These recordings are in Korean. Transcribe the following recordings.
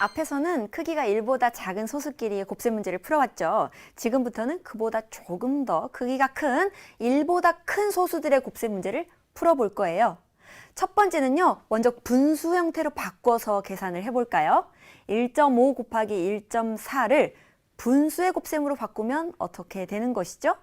앞에서는 크기가 1보다 작은 소수끼리의 곱셈 문제를 풀어왔죠. 지금부터는 그보다 조금 더 크기가 큰 1보다 큰 소수들의 곱셈 문제를 풀어볼 거예요. 첫 번째는요, 먼저 분수 형태로 바꿔서 계산을 해볼까요? 1.5 곱하기 1.4를 분수의 곱셈으로 바꾸면 어떻게 되는 것이죠?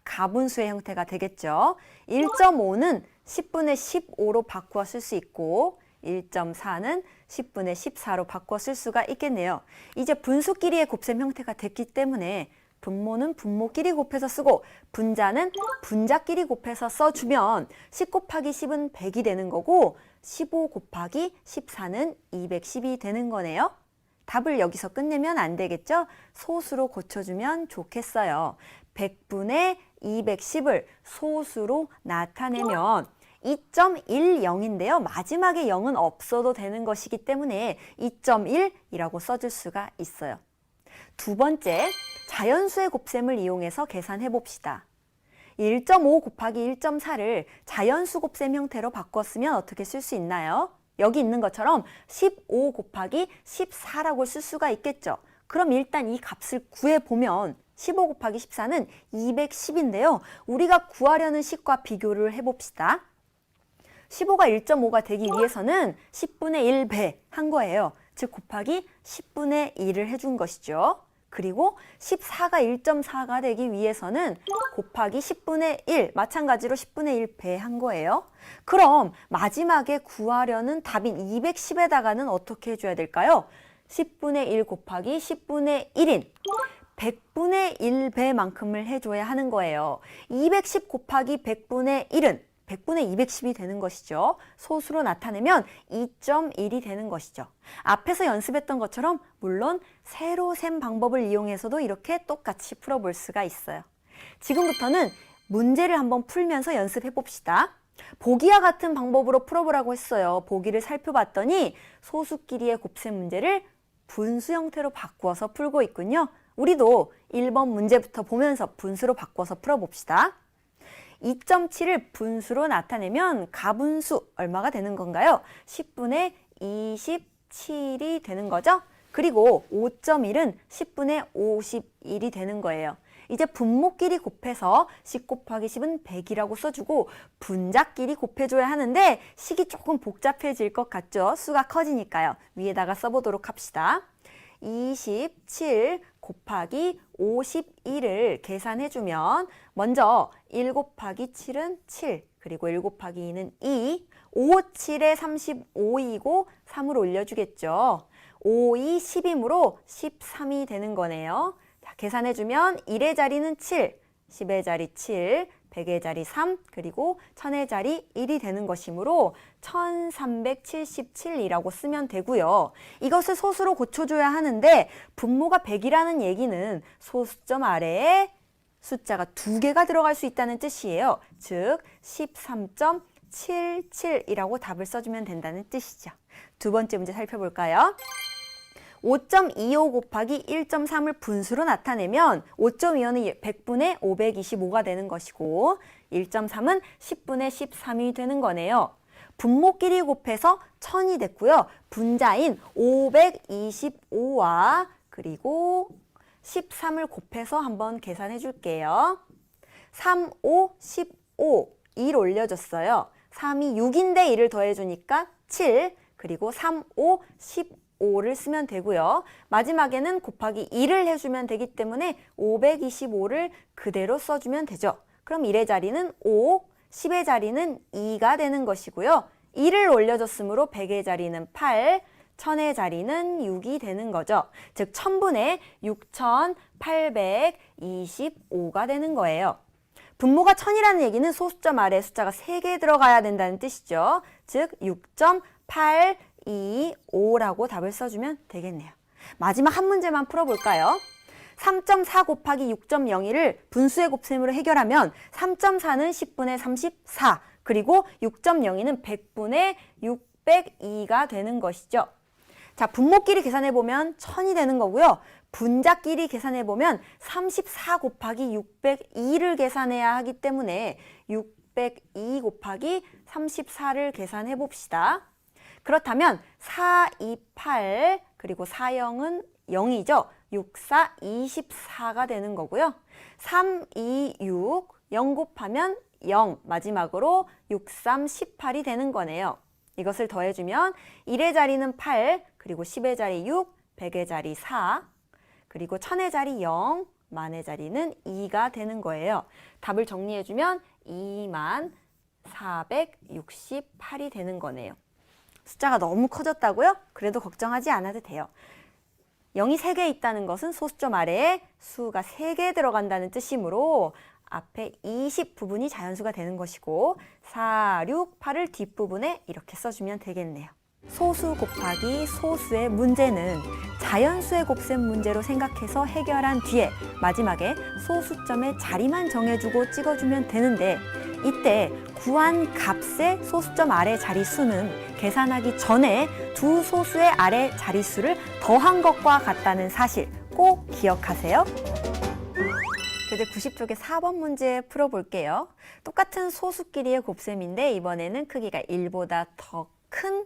가분수의 형태가 되겠죠. 1.5는 10분의 15로 바꾸어 쓸 수 있고 1.4는 10분의 14로 바꿔 쓸 수가 있겠네요. 이제 분수끼리의 곱셈 형태가 됐기 때문에 분모는 분모끼리 곱해서 쓰고 분자는 분자끼리 곱해서 써주면 10 곱하기 10은 100이 되는 거고 15 곱하기 14는 210이 되는 거네요. 답을 여기서 끝내면 안 되겠죠? 소수로 고쳐주면 좋겠어요. 100분의 210을 소수로 나타내면 2.10인데요. 마지막에 0은 없어도 되는 것이기 때문에 2.1이라고 써줄 수가 있어요. 두 번째, 자연수의 곱셈을 이용해서 계산해 봅시다. 1.5 곱하기 1.4를 자연수 곱셈 형태로 바꿨으면 어떻게 쓸 수 있나요? 여기 있는 것처럼 15 곱하기 14라고 쓸 수가 있겠죠. 그럼 일단 이 값을 구해보면 15 곱하기 14는 210인데요. 우리가 구하려는 식과 비교를 해봅시다. 15가 1.5가 되기 위해서는 10분의 1배 한 거예요. 즉 곱하기 10분의 1을 해준 것이죠. 그리고 14가 1.4가 되기 위해서는 곱하기 10분의 1, 마찬가지로 10분의 1배 한 거예요. 그럼 마지막에 구하려는 답인 210에다가는 어떻게 해줘야 될까요? 10분의 1 곱하기 10분의 1인 100분의 1배만큼을 해줘야 하는 거예요. 210 곱하기 100분의 1은 100분의 210이 되는 것이죠. 소수로 나타내면 2.1이 되는 것이죠. 앞에서 연습했던 것처럼 물론 세로 셈 방법을 이용해서도 이렇게 똑같이 풀어볼 수가 있어요. 지금부터는 문제를 한번 풀면서 연습해 봅시다. 보기와 같은 방법으로 풀어보라고 했어요. 보기를 살펴봤더니 소수끼리의 곱셈 문제를 분수 형태로 바꾸어서 풀고 있군요. 우리도 1번 문제부터 보면서 분수로 바꿔서 풀어봅시다. 2.7을 분수로 나타내면 가분수 얼마가 되는 건가요? 10분의 27이 되는 거죠? 그리고 5.1은 10분의 51이 되는 거예요. 이제 분모끼리 곱해서 10 곱하기 10은 100이라고 써주고 분자끼리 곱해줘야 하는데 식이 조금 복잡해질 것 같죠? 수가 커지니까요. 위에다가 써보도록 합시다. 27 곱하기 51을 계산해주면 먼저 1 곱하기 7은 7, 그리고 1 곱하기 2는 2, 5, 7에 35이고 3을 올려주겠죠. 5, 2, 10이므로 13이 되는 거네요. 자, 계산해주면 1의 자리는 7, 10의 자리 7, 100의 자리 3, 그리고 1000의 자리 1이 되는 것이므로 1377이라고 쓰면 되고요. 이것을 소수로 고쳐줘야 하는데 분모가 100이라는 얘기는 소수점 아래에 숫자가 2개가 들어갈 수 있다는 뜻이에요. 즉 13.77이라고 답을 써주면 된다는 뜻이죠. 두 번째 문제 살펴볼까요? 5.25 곱하기 1.3을 분수로 나타내면 5.25는 100분의 525가 되는 것이고 1.3은 10분의 13이 되는 거네요. 분모끼리 곱해서 1000이 됐고요. 분자인 525와 그리고 13을 곱해서 한번 계산해 줄게요. 3, 5, 15, 1 올려줬어요. 3이 6인데 1을 더해주니까 7, 그리고 3, 5, 15를 쓰면 되고요. 마지막에는 곱하기 2를 해주면 되기 때문에 525를 그대로 써주면 되죠. 그럼 1의 자리는 5, 10의 자리는 2가 되는 것이고요. 2를 올려줬으므로 100의 자리는 8, 1000의 자리는 6이 되는 거죠. 즉 1000분의 6825가 되는 거예요. 분모가 1000이라는 얘기는 소수점 아래에 숫자가 3개 들어가야 된다는 뜻이죠. 즉 6.825라고 답을 써주면 되겠네요. 마지막 한 문제만 풀어볼까요? 3.4 곱하기 6.01을 분수의 곱셈으로 해결하면 3.4는 10분의 34, 그리고 6.02는 100분의 602가 되는 것이죠. 자, 분모끼리 계산해보면 1000이 되는 거고요. 분자끼리 계산해보면 34 곱하기 602를 계산해야 하기 때문에 602 곱하기 34를 계산해봅시다. 그렇다면 428 그리고 4영은 0이죠. 6, 4, 24가 되는 거고요. 3, 2, 6, 0 곱하면 0, 마지막으로 6, 3, 18이 되는 거네요. 이것을 더해주면 1의 자리는 8, 그리고 10의 자리 6, 100의 자리 4, 그리고 1000의 자리 0, 만의 자리는 2가 되는 거예요. 답을 정리해주면 2468이 되는 거네요. 숫자가 너무 커졌다고요? 그래도 걱정하지 않아도 돼요. 0이 3개 있다는 것은 소수점 아래에 수가 3개 들어간다는 뜻이므로 앞에 20 부분이 자연수가 되는 것이고 4, 6, 8을 뒷부분에 이렇게 써주면 되겠네요. 소수 곱하기 소수의 문제는 자연수의 곱셈 문제로 생각해서 해결한 뒤에 마지막에 소수점의 자리만 정해주고 찍어주면 되는데 이때 구한 값의 소수점 아래 자리수는 계산하기 전에 두 소수의 아래 자리수를 더한 것과 같다는 사실 꼭 기억하세요. 교재 90쪽의 4번 문제 풀어볼게요. 똑같은 소수끼리의 곱셈인데 이번에는 크기가 1보다 더 큰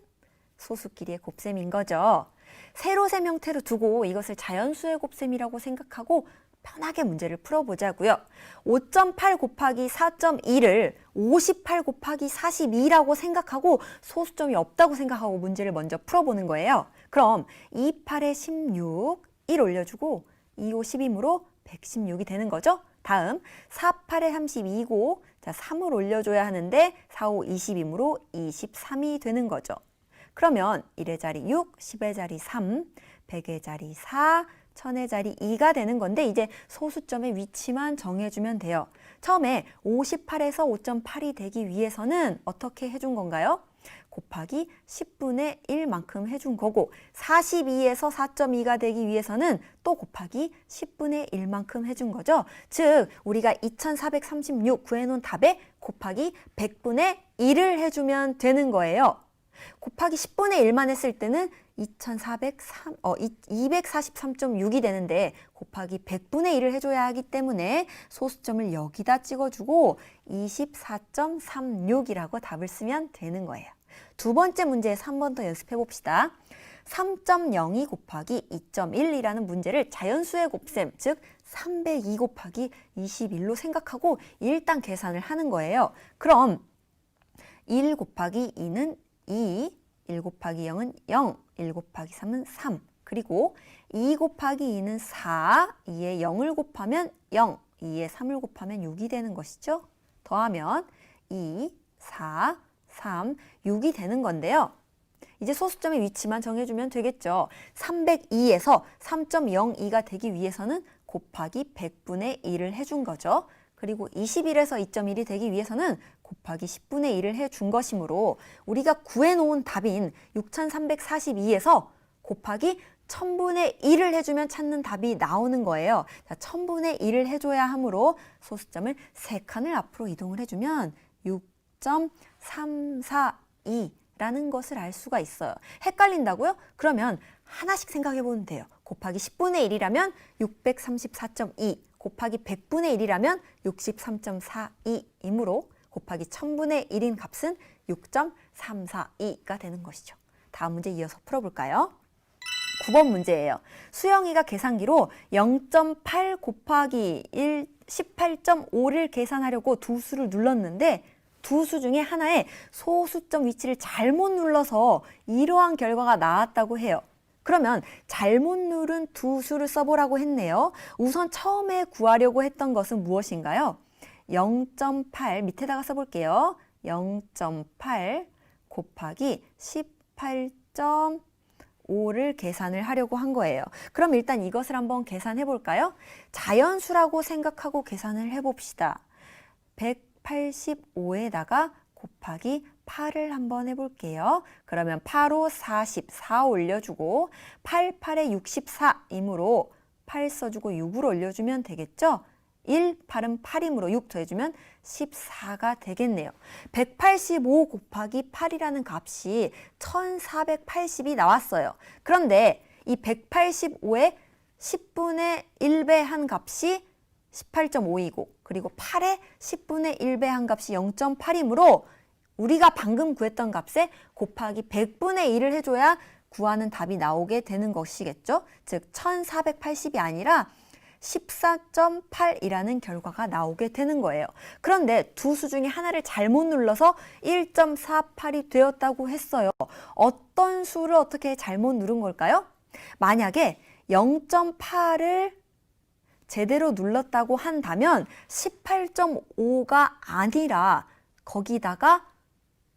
소수끼리의 곱셈인 거죠. 세로셈 형태로 두고 이것을 자연수의 곱셈이라고 생각하고 편하게 문제를 풀어보자고요. 5.8 곱하기 4.2를 58 곱하기 42라고 생각하고 소수점이 없다고 생각하고 문제를 먼저 풀어보는 거예요. 그럼 28에 16, 1 올려주고 25, 12이므로 116이 되는 거죠. 다음 48에 32고 자 3을 올려줘야 하는데 4, 5, 20이므로 23이 되는 거죠. 그러면 1의 자리 6, 10의 자리 3, 100의 자리 4, 1000의 자리 2가 되는 건데 이제 소수점의 위치만 정해주면 돼요. 처음에 58에서 5.8이 되기 위해서는 어떻게 해준 건가요? 곱하기 10분의 1만큼 해준 거고 42에서 4.2가 되기 위해서는 또 곱하기 10분의 1만큼 해준 거죠. 즉 우리가 2436 구해놓은 답에 곱하기 100분의 1을 해주면 되는 거예요. 곱하기 10분의 1만 했을 때는 243.6이 되는데 곱하기 100분의 1을 해줘야 하기 때문에 소수점을 여기다 찍어주고 24.36이라고 답을 쓰면 되는 거예요. 두 번째 문제에서 한 번 더 연습해 봅시다. 3.02 곱하기 2.1이라는 문제를 자연수의 곱셈, 즉 302 곱하기 21로 생각하고 일단 계산을 하는 거예요. 그럼 1 곱하기 2는 2, 1 곱하기 0은 0, 1 곱하기 3은 3, 그리고 2 곱하기 2는 4, 2에 0을 곱하면 0, 2에 3을 곱하면 6이 되는 것이죠. 더하면 2, 4, 3, 6이 되는 건데요. 이제 소수점의 위치만 정해주면 되겠죠. 302에서 3.02가 되기 위해서는 곱하기 100분의 1을 해준 거죠. 그리고 21에서 2.1이 되기 위해서는 곱하기 10분의 1을 해준 것이므로 우리가 구해놓은 답인 6342에서 곱하기 1000분의 1을 해주면 찾는 답이 나오는 거예요. 자, 1000분의 1을 해줘야 하므로 소수점을 3칸을 앞으로 이동을 해주면 6.342라는 것을 알 수가 있어요. 헷갈린다고요? 그러면 하나씩 생각해 보면 돼요. 곱하기 10분의 1이라면 634.2, 곱하기 100분의 1이라면 63.42이므로 곱하기 1000분의 1인 값은 6.342가 되는 것이죠. 다음 문제 이어서 풀어볼까요? 9번 문제예요. 수영이가 계산기로 0.8 곱하기 1, 18.5를 계산하려고 두 수를 눌렀는데 두 수 중에 하나에 소수점 위치를 잘못 눌러서 이러한 결과가 나왔다고 해요. 그러면 잘못 누른 두 수를 써보라고 했네요. 우선 처음에 구하려고 했던 것은 무엇인가요? 0.8 밑에다가 써볼게요. 0.8 곱하기 18.5를 계산을 하려고 한 거예요. 그럼 일단 이것을 한번 계산해 볼까요? 자연수라고 생각하고 계산을 해봅시다. 185에다가 곱하기 8을 한번 해볼게요. 그러면 8호 44 올려주고 8, 8에 64이므로 8 써주고 6을 올려주면 되겠죠? 1, 8은 8이므로 6 더해주면 14가 되겠네요. 185 곱하기 8이라는 값이 1480이 나왔어요. 그런데 이 185에 10분의 1배 한 값이 18.5이고 그리고 8에 10분의 1배 한 값이 0.8이므로 우리가 방금 구했던 값에 곱하기 100분의 1을 해줘야 구하는 답이 나오게 되는 것이겠죠. 즉 1480이 아니라 14.8이라는 결과가 나오게 되는 거예요. 그런데 두 수 중에 하나를 잘못 눌러서 1.48이 되었다고 했어요. 어떤 수를 어떻게 잘못 누른 걸까요? 만약에 0.8을 제대로 눌렀다고 한다면 18.5가 아니라 거기다가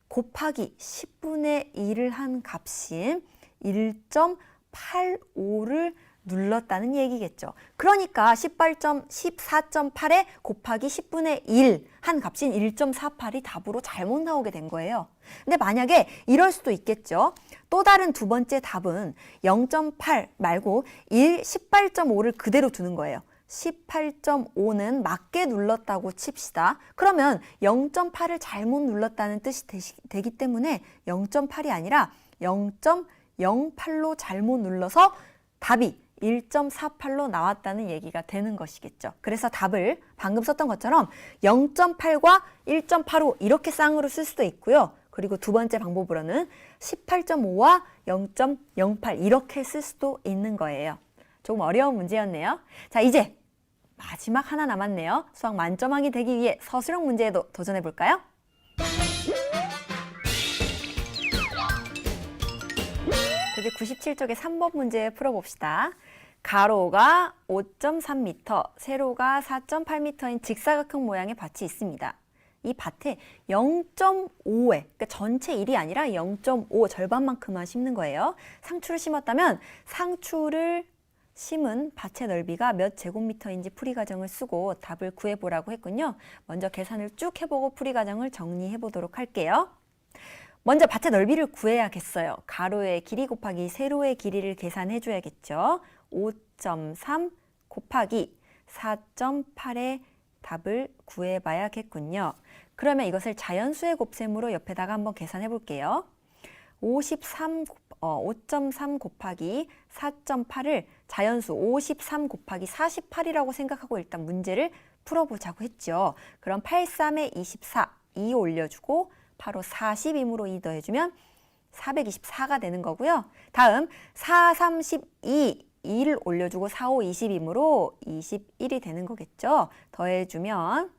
곱하기 10분의 1을 한 값인 1.85를 눌렀다는 얘기겠죠. 그러니까 14.8에 곱하기 10분의 1 한 값인 1.48이 답으로 잘못 나오게 된 거예요. 근데 만약에 이럴 수도 있겠죠. 또 다른 두 번째 답은 0.8 말고 18.5를 그대로 두는 거예요. 18.5는 맞게 눌렀다고 칩시다. 그러면 0.8을 잘못 눌렀다는 뜻이 되기 때문에 0.8이 아니라 0.08로 잘못 눌러서 답이 1.48로 나왔다는 얘기가 되는 것이겠죠. 그래서 답을 방금 썼던 것처럼 0.8과 1.85 이렇게 쌍으로 쓸 수도 있고요. 그리고 두 번째 방법으로는 18.5와 0.08 이렇게 쓸 수도 있는 거예요. 조금 어려운 문제였네요. 자, 이제 마지막 하나 남았네요. 수학 만점왕이 되기 위해 서술형 문제에도 도전해 볼까요? 이제 97쪽의 3번 문제 풀어봅시다. 가로가 5.3m, 세로가 4.8m인 직사각형 모양의 밭이 있습니다. 이 밭에 0.5에, 그러니까 전체 1이 아니라 0.5 절반만큼만 심는 거예요. 상추를 심었다면 상추를 심은 밭의 넓이가 몇 제곱미터인지 풀이 과정을 쓰고 답을 구해보라고 했군요. 먼저 계산을 쭉 해보고 풀이 과정을 정리해 보도록 할게요. 먼저 밭의 넓이를 구해야겠어요. 가로의 길이 곱하기 세로의 길이를 계산해 줘야겠죠. 5.3 곱하기 4.8의 답을 구해봐야겠군요. 그러면 이것을 자연수의 곱셈으로 옆에다가 한번 계산해 볼게요. 5.3 곱하기 4.8을 자연수 53 곱하기 48이라고 생각하고 일단 문제를 풀어보자고 했죠. 그럼 8, 3에 24, 2 올려주고 바로 40임으로 2 더해주면 424가 되는 거고요. 다음 4, 32, 2를 올려주고 4, 5, 20임으로 21이 되는 거겠죠. 더해주면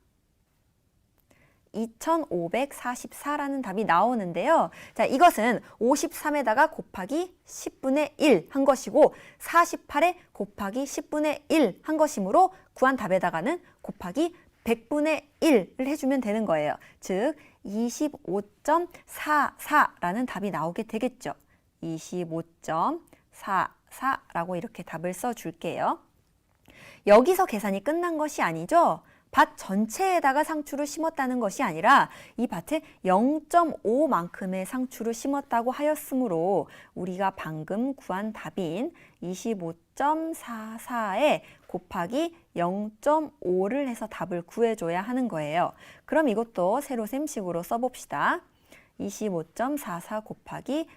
2544라는 답이 나오는데요. 자, 이것은 53에다가 곱하기 10분의 1 한 것이고 48에 곱하기 10분의 1 한 것이므로 구한 답에다가는 곱하기 100분의 1을 해주면 되는 거예요. 즉 25.44라는 답이 나오게 되겠죠. 25.44라고 이렇게 답을 써줄게요. 여기서 계산이 끝난 것이 아니죠. 밭 전체에다가 상추를 심었다는 것이 아니라 이 밭에 0.5만큼의 상추를 심었다고 하였으므로 우리가 방금 구한 답인 25.44에 곱하기 0.5를 해서 답을 구해줘야 하는 거예요. 그럼 이것도 세로셈식으로 써봅시다. 25.44 곱하기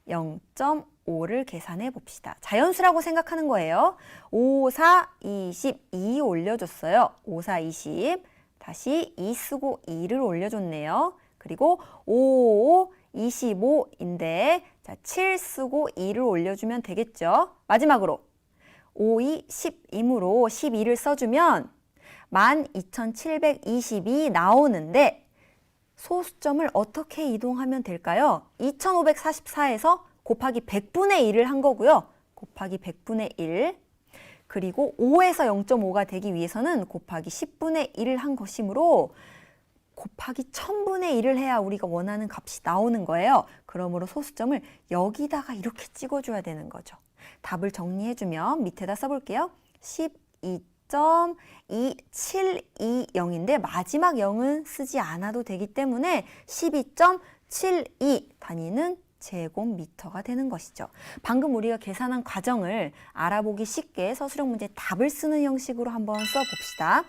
0.5를 계산해 봅시다. 자연수라고 생각하는 거예요. 5, 4, 20, 2 올려줬어요. 5, 4, 20. 다시 2 쓰고 2를 올려줬네요. 그리고 5, 25인데 자, 7 쓰고 2를 올려주면 되겠죠. 마지막으로 5, 2, 10이므로 12를 써주면 12,720이 나오는데 소수점을 어떻게 이동하면 될까요? 2544에서 곱하기 100분의 1을 한 거고요. 곱하기 100분의 1. 그리고 5에서 0.5가 되기 위해서는 곱하기 10분의 1을 한 것이므로 곱하기 1000분의 1을 해야 우리가 원하는 값이 나오는 거예요. 그러므로 소수점을 여기다가 이렇게 찍어줘야 되는 거죠. 답을 정리해주면 밑에다 써볼게요. 12.2720인데 마지막 0은 쓰지 않아도 되기 때문에 12.72 단위는 제곱미터가 되는 것이죠. 방금 우리가 계산한 과정을 알아보기 쉽게 서술형 문제 답을 쓰는 형식으로 한번 써봅시다.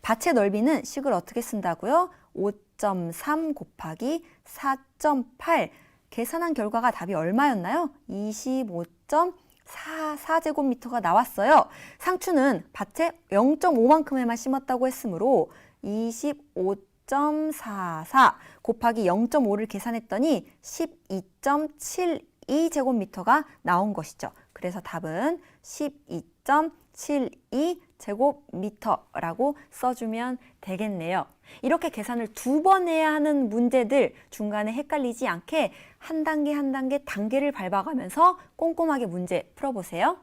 밭의 넓이는 식을 어떻게 쓴다고요? 5.3 곱하기 4.8 계산한 결과가 답이 얼마였나요? 25.44제곱미터가 나왔어요. 상추는 밭에 0.5만큼에만 심었다고 했으므로 25 12.44 곱하기 0.5를 계산했더니 12.72제곱미터가 나온 것이죠. 그래서 답은 12.72제곱미터라고 써주면 되겠네요. 이렇게 계산을 2번 해야 하는 문제들 중간에 헷갈리지 않게 한 단계 한 단계 단계를 밟아가면서 꼼꼼하게 문제 풀어보세요.